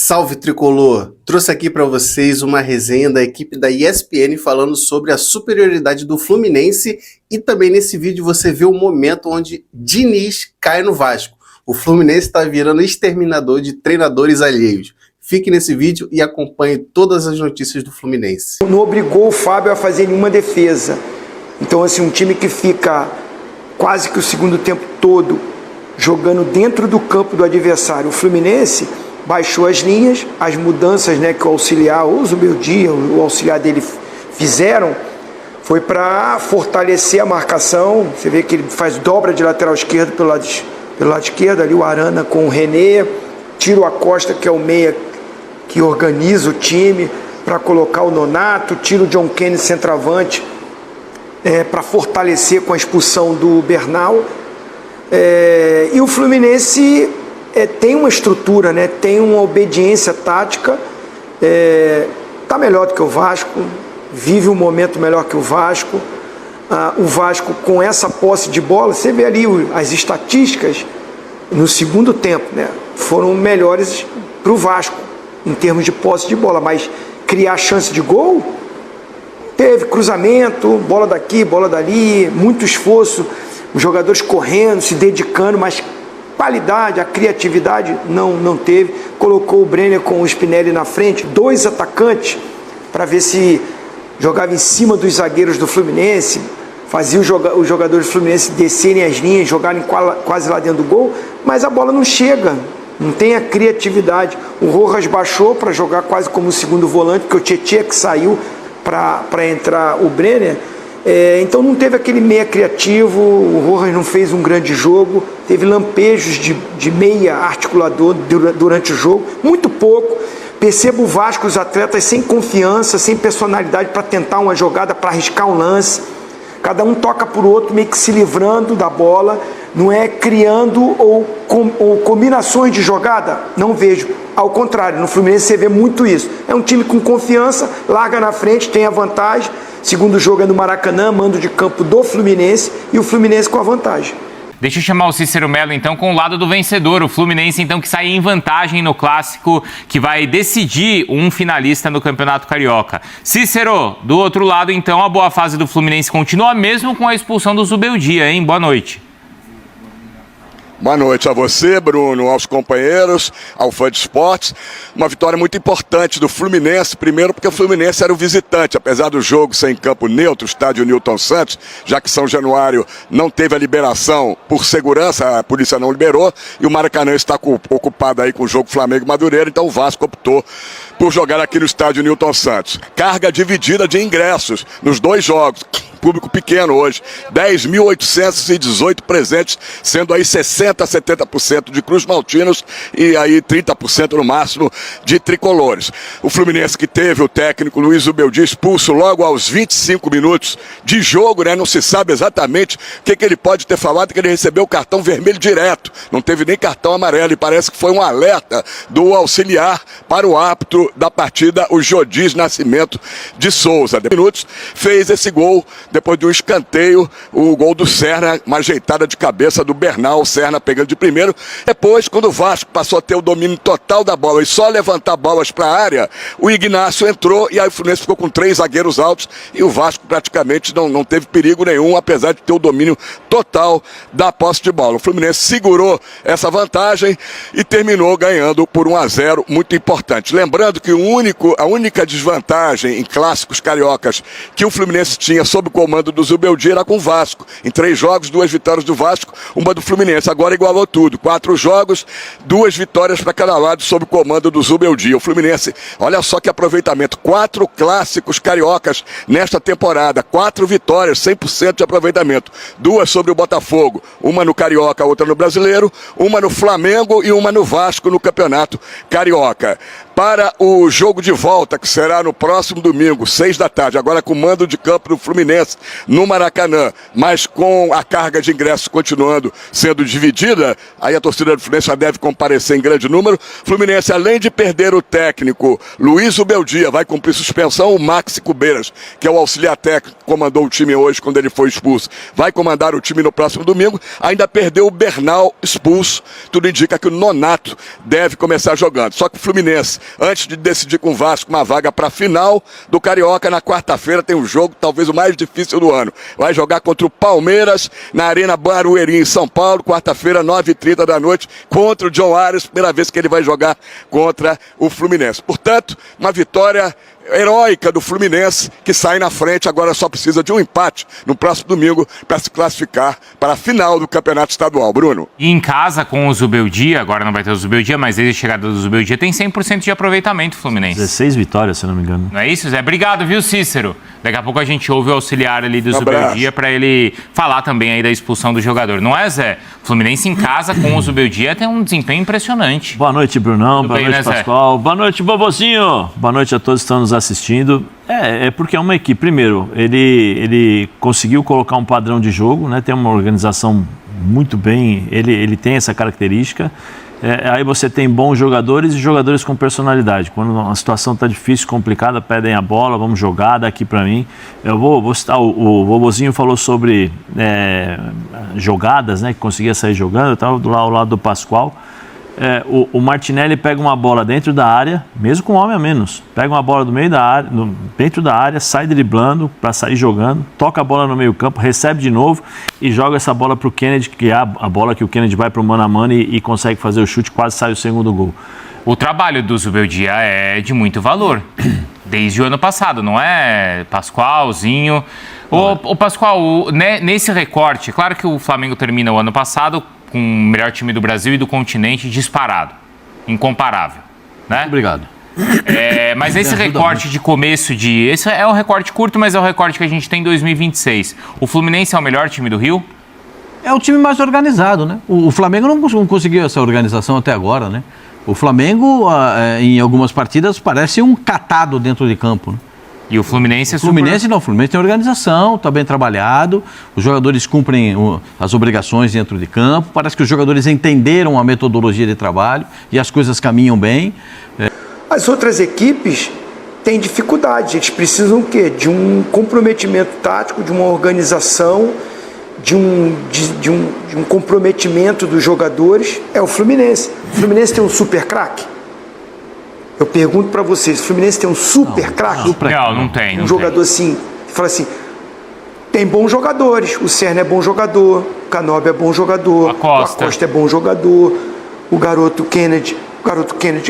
Salve Tricolor! Trouxe aqui para vocês uma resenha da equipe da ESPN falando sobre a superioridade do Fluminense e também nesse vídeo você vê o momento onde Diniz cai no Vasco. O Fluminense está virando exterminador de treinadores alheios. Fique nesse vídeo e acompanhe todas as notícias do Fluminense. Não obrigou o Fábio a fazer nenhuma defesa. Então, assim, um time que fica quase que o segundo tempo todo jogando dentro do campo do adversário. O Fluminense baixou as linhas, as mudanças, né, que o auxiliar, o Zubeldia, o auxiliar dele fizeram, foi para fortalecer a marcação. Você vê que ele faz dobra de lateral esquerdo pelo lado esquerdo, ali o Arana com o René, tira o Acosta, que é o meia que organiza o time, para colocar o Nonato, tira o John Kennedy centroavante, para fortalecer com a expulsão do Bernal. E o Fluminense tem uma estrutura, né? Tem uma obediência tática, está melhor do que o Vasco, vive um momento melhor que o Vasco. O Vasco, com essa posse de bola, você vê ali as estatísticas no segundo tempo, né? Foram melhores para o Vasco em termos de posse de bola, mas criar chance de gol, teve cruzamento, bola daqui, bola dali, muito esforço, os jogadores correndo, se dedicando, mas qualidade, a criatividade não teve. Colocou o Brenner com o Spinelli na frente, dois atacantes, para ver se jogava em cima dos zagueiros do Fluminense, fazia os jogadores do Fluminense descerem as linhas, jogarem quase lá dentro do gol, mas a bola não chega, não tem a criatividade. O Rojas baixou para jogar quase como o segundo volante, porque o Tietê que saiu para entrar o Brenner. Então não teve aquele meia criativo, o Rojas não fez um grande jogo, teve lampejos de meia articulador durante o jogo, muito pouco. Percebo o Vasco, os atletas sem confiança, sem personalidade para tentar uma jogada, para arriscar um lance. Cada um toca por outro, meio que se livrando da bola, não é criando ou combinações de jogada, não vejo. Ao contrário, no Fluminense você vê muito isso. É um time com confiança, larga na frente, tem a vantagem. Segundo jogo é no Maracanã, mando de campo do Fluminense, e o Fluminense com a vantagem. Deixa eu chamar o Cícero Melo, então, com o lado do vencedor. O Fluminense, então, que sai em vantagem no clássico, que vai decidir um finalista no Campeonato Carioca. Cícero, do outro lado, então, a boa fase do Fluminense continua, mesmo com a expulsão do Zubeldia, hein? Boa noite. Boa noite a você, Bruno, aos companheiros, ao fã de esportes. Uma vitória muito importante do Fluminense, primeiro porque o Fluminense era o visitante, apesar do jogo ser em campo neutro, estádio Newton Santos, já que São Januário não teve a liberação por segurança, a polícia não liberou, e o Maracanã está ocupado aí com o jogo Flamengo e Madureira, então o Vasco optou por jogar aqui no estádio Newton Santos. Carga dividida de ingressos nos dois jogos. Público pequeno hoje, 10.818 presentes, sendo aí 60% a 70% de Cruz Maltinos e aí 30% no máximo de tricolores. O Fluminense, que teve o técnico Luiz Zubeldia expulso logo aos 25 minutos de jogo, né? Não se sabe exatamente o que ele pode ter falado, que ele recebeu o cartão vermelho direto, não teve nem cartão amarelo, e parece que foi um alerta do auxiliar para o árbitro da partida, o Jodis Nascimento de Souza. Minutos, fez esse gol. Depois de um escanteio, o gol do Serna, uma ajeitada de cabeça do Bernal, o Serna pegando de primeiro. Depois, quando o Vasco passou a ter o domínio total da bola e só levantar bolas para a área, o Ignacio entrou e aí o Fluminense ficou com 3 zagueiros altos e o Vasco praticamente não teve perigo nenhum, apesar de ter o domínio total da posse de bola. O Fluminense segurou essa vantagem e terminou ganhando por 1-0, muito importante. Lembrando que a única desvantagem em clássicos cariocas que o Fluminense tinha sob o comando do Zubeldia era com o Vasco. Em 3 jogos, 2 vitórias do Vasco, uma do Fluminense. Agora igualou tudo. 4 jogos, 2 vitórias para cada lado sob o comando do Zubeldia. O Fluminense, olha só que aproveitamento. 4 clássicos cariocas nesta temporada. 4 vitórias, 100% de aproveitamento. 2 sobre o Botafogo. Uma no Carioca, outra no Brasileiro. Uma no Flamengo e uma no Vasco no Campeonato Carioca. para o jogo de volta, que será no próximo domingo, 6 da tarde, agora com mando de campo do Fluminense no Maracanã, mas com a carga de ingressos continuando sendo dividida, aí a torcida do Fluminense já deve comparecer em grande número. Fluminense, além de perder o técnico Luiz Ubeldia, vai cumprir suspensão, o Maxi Cubeiras, que é o auxiliar técnico que comandou o time hoje quando ele foi expulso, vai comandar o time no próximo domingo, ainda perdeu o Bernal expulso, tudo indica que o Nonato deve começar jogando. Só que o Fluminense, antes de decidir com o Vasco uma vaga para a final do Carioca, na quarta-feira tem um jogo talvez o mais difícil do ano. Vai jogar contra o Palmeiras na Arena Barueri, em São Paulo, quarta-feira, 9h30 da noite, contra o John Arias, primeira vez que ele vai jogar contra o Fluminense. Portanto, uma vitória heróica do Fluminense, que sai na frente, agora só precisa de um empate no próximo domingo para se classificar para a final do Campeonato Estadual. Bruno. E em casa com o Zubeldia, agora não vai ter o Zubeldia, mas desde a chegada do Zubeldia tem 100% de aproveitamento o Fluminense. 16 vitórias, se não me engano. Não é isso, Zé? Obrigado, viu, Cícero? Daqui a pouco a gente ouve o auxiliar ali do Zubeldia para ele falar também aí da expulsão do jogador. Não é, Zé? O Fluminense em casa com o Zubeldia tem um desempenho impressionante. Boa noite, Brunão. Tudo boa bem, noite, né, Pascoal. Boa noite, Bobozinho. Boa noite a todos que estão nos assistindo. É porque é uma equipe. Primeiro, ele conseguiu colocar um padrão de jogo, né? Tem uma organização muito bem. Ele tem essa característica. Aí você tem bons jogadores e jogadores com personalidade. Quando a situação está difícil, complicada, pedem a bola, vamos jogar, daqui para mim. Eu vou citar, o Bobozinho falou sobre jogadas, né, que conseguia sair jogando, eu estava ao lado do Pascoal. O Martinelli pega uma bola dentro da área, mesmo com um homem a menos, pega uma bola do meio da área, dentro da área, sai driblando para sair jogando, toca a bola no meio campo, recebe de novo e joga essa bola para o Kennedy, que é a bola que o Kennedy vai para o mano a mano e consegue fazer o chute, quase sai o segundo gol. O trabalho do Zubeldia é de muito valor, desde o ano passado, não é, Pascoalzinho? O Pascoal, nesse recorte, claro que o Flamengo termina o ano passado com o melhor time do Brasil e do continente disparado, incomparável, né? Muito obrigado. Mas esse recorte de começo de... Esse é um recorte curto, mas é o recorte que a gente tem em 2026. O Fluminense é o melhor time do Rio? É o time mais organizado, né? O Flamengo não conseguiu essa organização até agora, né? O Flamengo, em algumas partidas, parece um catado dentro de campo, né? E o Fluminense o Fluminense tem organização, está bem trabalhado, os jogadores cumprem as obrigações dentro de campo, parece que os jogadores entenderam a metodologia de trabalho e as coisas caminham bem. As outras equipes têm dificuldade, eles precisam o quê? De um comprometimento tático, de uma organização, de um comprometimento dos jogadores. É o Fluminense. O Fluminense tem um super craque? Eu pergunto para vocês, o Fluminense tem um super craque? Não tem. Um jogador assim, que fala assim, tem bons jogadores, o Serna é bom jogador, o Canóbio é bom jogador, o Acosta é bom jogador, o garoto Kennedy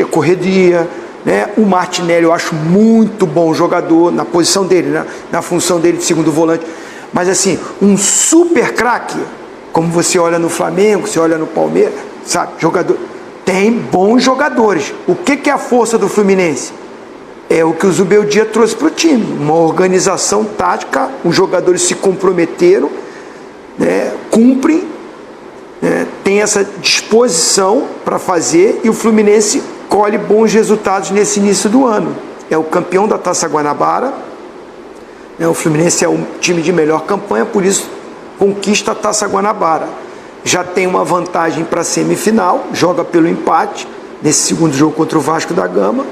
é correria, né? O Martinelli eu acho muito bom jogador na posição dele, né? Na função dele de segundo volante, mas assim, um super craque, como você olha no Flamengo, você olha no Palmeiras, sabe, jogador... Tem bons jogadores. O que é a força do Fluminense? É o que o Zubeldia trouxe para o time. Uma organização tática, os jogadores se comprometeram, né, cumprem, né, tem essa disposição para fazer e o Fluminense colhe bons resultados nesse início do ano. É o campeão da Taça Guanabara, né, o Fluminense é o time de melhor campanha, por isso conquista a Taça Guanabara. Já tem uma vantagem para a semifinal, joga pelo empate, nesse segundo jogo contra o Vasco da Gama.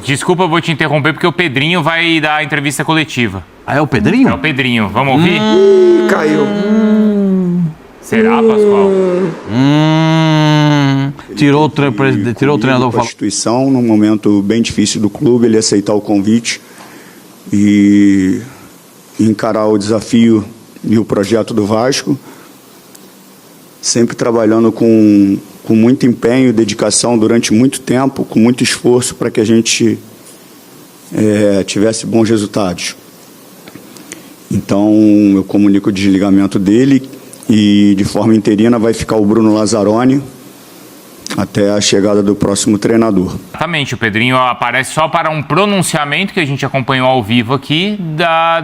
Desculpa, eu vou te interromper, porque o Pedrinho vai dar a entrevista coletiva. Ah, é o Pedrinho? É o Pedrinho, vamos ouvir? Caiu. Será, Pascoal? Tirou o treinador. A Constituição, num momento bem difícil do clube, ele aceitar o convite e encarar o desafio e o projeto do Vasco. Sempre trabalhando com muito empenho e dedicação durante muito tempo, com muito esforço para que a gente tivesse bons resultados. Então, eu comunico o desligamento dele e, de forma interina, vai ficar o Bruno Lazzaroni até a chegada do próximo treinador. Exatamente, o Pedrinho aparece só para um pronunciamento que a gente acompanhou ao vivo aqui,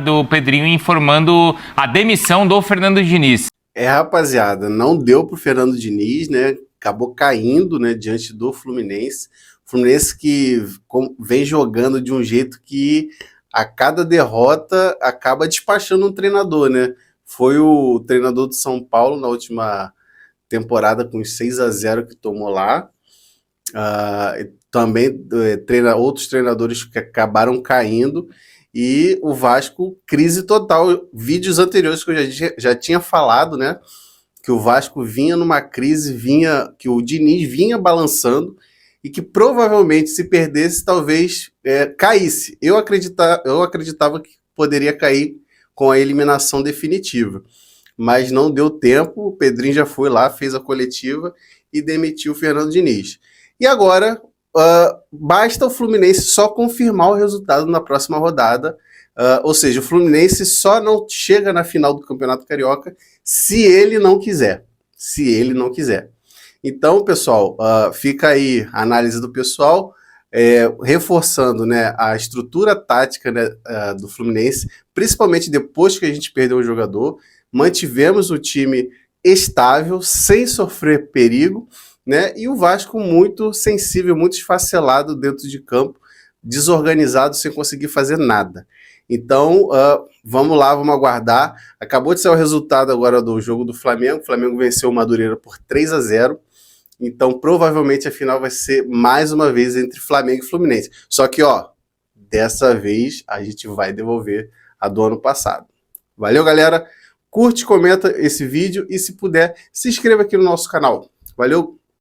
do Pedrinho informando a demissão do Fernando Diniz. Rapaziada, não deu pro Fernando Diniz, né? Acabou caindo, né, diante do Fluminense. O Fluminense que vem jogando de um jeito que a cada derrota acaba despachando um treinador, né? Foi o treinador do São Paulo na última temporada com os 6-0 que tomou lá. Também outros treinadores que acabaram caindo. E o Vasco, crise total. Vídeos anteriores que eu já tinha falado, né? Que o Vasco vinha numa crise, que o Diniz vinha balançando e que provavelmente se perdesse, talvez caísse. Eu acreditava que poderia cair com a eliminação definitiva, mas não deu tempo. O Pedrinho já foi lá, fez a coletiva e demitiu o Fernando Diniz. E agora basta o Fluminense só confirmar o resultado na próxima rodada, ou seja, o Fluminense só não chega na final do Campeonato Carioca se ele não quiser. Se ele não quiser. Então, pessoal, fica aí a análise do pessoal, reforçando, né, a estrutura tática, né, do Fluminense, principalmente depois que a gente perdeu o jogador. Mantivemos o time estável, sem sofrer perigo, né, e o Vasco muito sensível, muito esfacelado dentro de campo, desorganizado, sem conseguir fazer nada. Então, vamos lá, vamos aguardar. Acabou de sair o resultado agora do jogo do Flamengo. O Flamengo venceu o Madureira por 3-0. Então, provavelmente a final vai ser mais uma vez entre Flamengo e Fluminense. Só que, dessa vez a gente vai devolver a do ano passado. Valeu, galera. Curte, comenta esse vídeo e, se puder, se inscreva aqui no nosso canal. Valeu!